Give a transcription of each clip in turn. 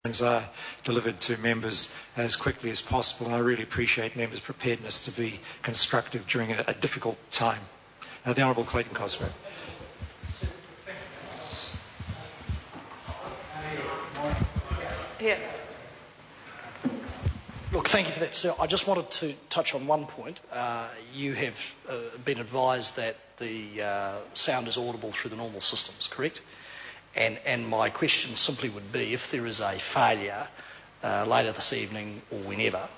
are delivered to members as quickly as possible, and I really appreciate members' preparedness to be constructive during a difficult time. The Honourable Clayton Cosgrove. Yeah. Look, thank you for that, sir. I just wanted to touch on one point. You have been advised that the sound is audible through the normal systems, correct? And my question simply would be, if there is a failure later this evening or whenever,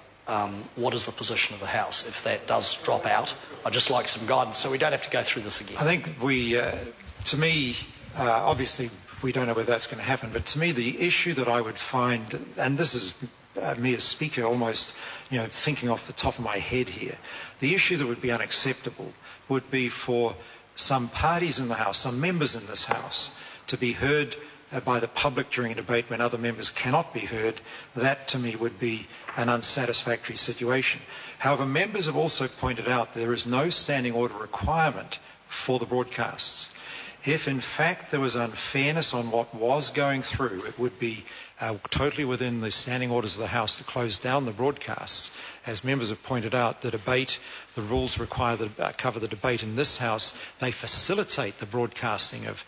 what is the position of the House if that does drop out? I'd just like some guidance so we don't have to go through this again. I think to me, obviously we don't know whether that's going to happen, but to me the issue that I would find, and this is me as Speaker almost, thinking off the top of my head here, the issue that would be unacceptable would be for some parties in the House, some members in this House, to be heard by the public during a debate when other members cannot be heard. That to me would be an unsatisfactory situation. However, members have also pointed out there is no standing order requirement for the broadcasts. If in fact there was unfairness on what was going through, it would be totally within the standing orders of the House to close down the broadcasts. As members have pointed out, the rules require cover the debate in this House. They facilitate the broadcasting of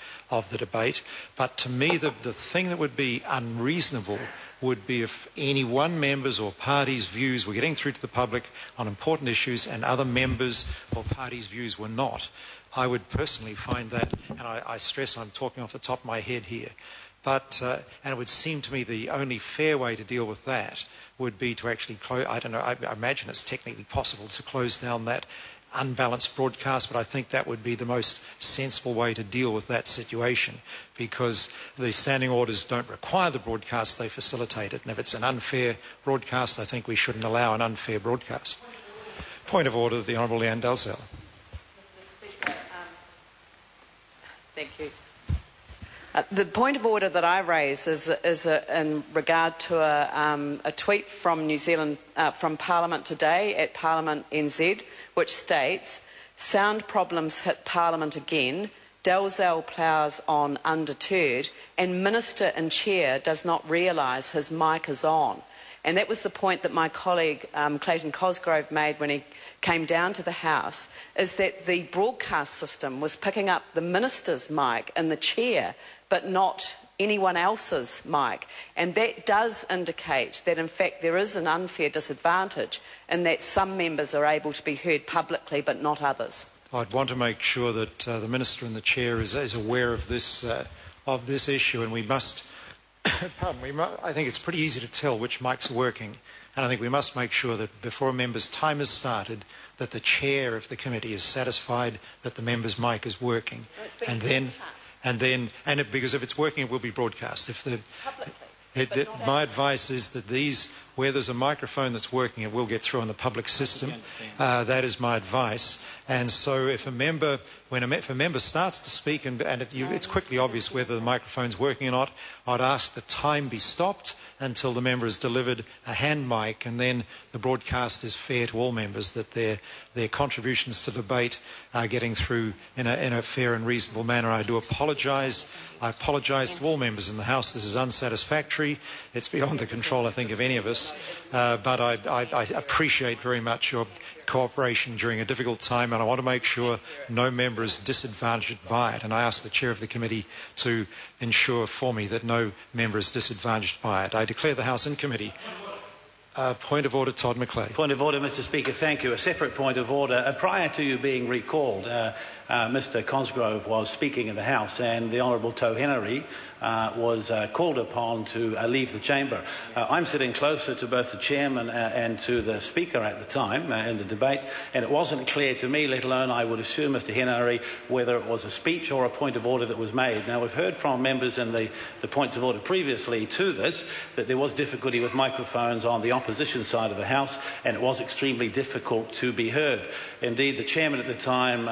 the debate. But to me, the thing that would be unreasonable would be if any one member's or party's views were getting through to the public on important issues and other members' or parties' views were not. I would personally find that, and I stress I'm talking off the top of my head here, but and it would seem to me the only fair way to deal with that would be to actually close. I don't know, I imagine it's technically possible to close down that unbalanced broadcast, but I think that would be the most sensible way to deal with that situation, because the standing orders don't require the broadcast, they facilitate it, and if it's an unfair broadcast, I think we shouldn't allow an unfair broadcast. Point of order, the Honourable Lianne Dalziel. Thank you. The point of order that I raise is in regard to a tweet from New Zealand, from Parliament today at Parliament NZ, which states, "Sound problems hit Parliament again, Dalziel ploughs on undeterred, and Minister in Chair does not realise his mic is on." And that was the point that my colleague Clayton Cosgrove made when he came down to the House, is that the broadcast system was picking up the Minister's mic in the chair, but not anyone else's mic. And that does indicate that, in fact, there is an unfair disadvantage in that some members are able to be heard publicly, but not others. I'd want to make sure that the Minister and the Chair is aware of this issue, and we must, I think it's pretty easy to tell which mics are working, and I think we must make sure that before a member's time is started, that the Chair of the committee is satisfied that the member's mic is working, because if it's working, it will be broadcast. If the my advice is that where there's a microphone that's working, it will get through on the public system. That is my advice. And so if a member starts to speak and it's quickly obvious whether the microphone's working or not, I'd ask the time be stopped until the member has delivered a hand mic, and then the broadcast is fair to all members, that their contributions to debate are getting through in a fair and reasonable manner. I do apologise. I apologise to all members in the House. This is unsatisfactory. It's beyond the control, I think, of any of us. But I appreciate very much your cooperation during a difficult time, and I want to make sure no member is disadvantaged by it. And I ask the Chair of the committee to ensure for me that no member is disadvantaged by it. I declare the House in committee. Point of order, Todd McClay. Point of order, Mr Speaker. Thank you. A separate point of order. Prior to you being recalled, Mr Cosgrove was speaking in the House, and the Honourable Henry was called upon to leave the chamber. I'm sitting closer to both the chairman and to the speaker at the time in the debate, and it wasn't clear to me, let alone I would assume Mr Henry, whether it was a speech or a point of order that was made. Now, we've heard from members in the points of order previously to this that there was difficulty with microphones on the opposition side of the House, and it was extremely difficult to be heard. Indeed, the chairman at the time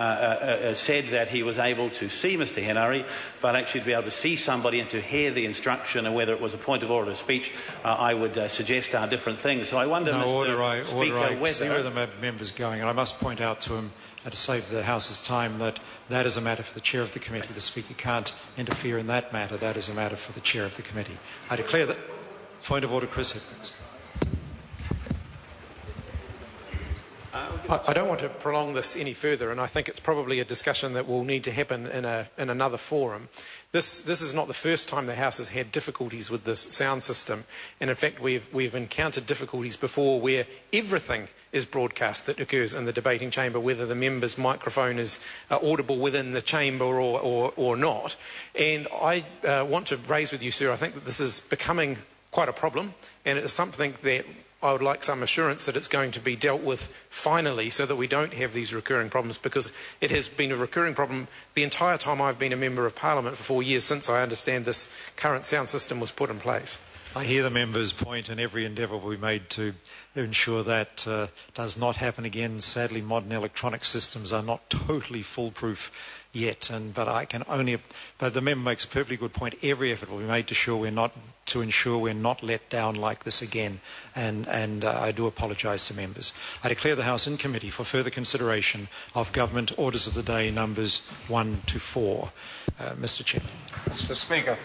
said that he was able to see Mr Henry, but actually to be able to see somebody and to hear the instruction, and whether it was a point of order or speech, I would suggest are different things. So I wonder, I see where the member's going, and I must point out to him, to save the House's time, that is a matter for the Chair of the committee. The Speaker can't interfere in that matter. That is a matter for the Chair of the committee. I declare that... Point of order, Chris Hipkins. I don't want to prolong this any further, and I think it's probably a discussion that will need to happen in another forum. This is not the first time the House has had difficulties with this sound system, and in fact we've encountered difficulties before where everything is broadcast that occurs in the debating chamber, whether the member's microphone is audible within the chamber or not. And I want to raise with you, sir, I think that this is becoming quite a problem, and it is something that I would like some assurance that it's going to be dealt with finally so that we don't have these recurring problems, because it has been a recurring problem the entire time I've been a Member of Parliament for 4 years, since I understand this current sound system was put in place. I hear the member's point, and every endeavour will be made to ensure that does not happen again. Sadly, modern electronic systems are not totally foolproof yet, but the member makes a perfectly good point. Every effort will be made to ensure we're not let down like this again, and I do apologise to members. I declare the House in committee for further consideration of Government Orders of the Day numbers 1 to 4. Mr. Chairman. Mr. Speaker.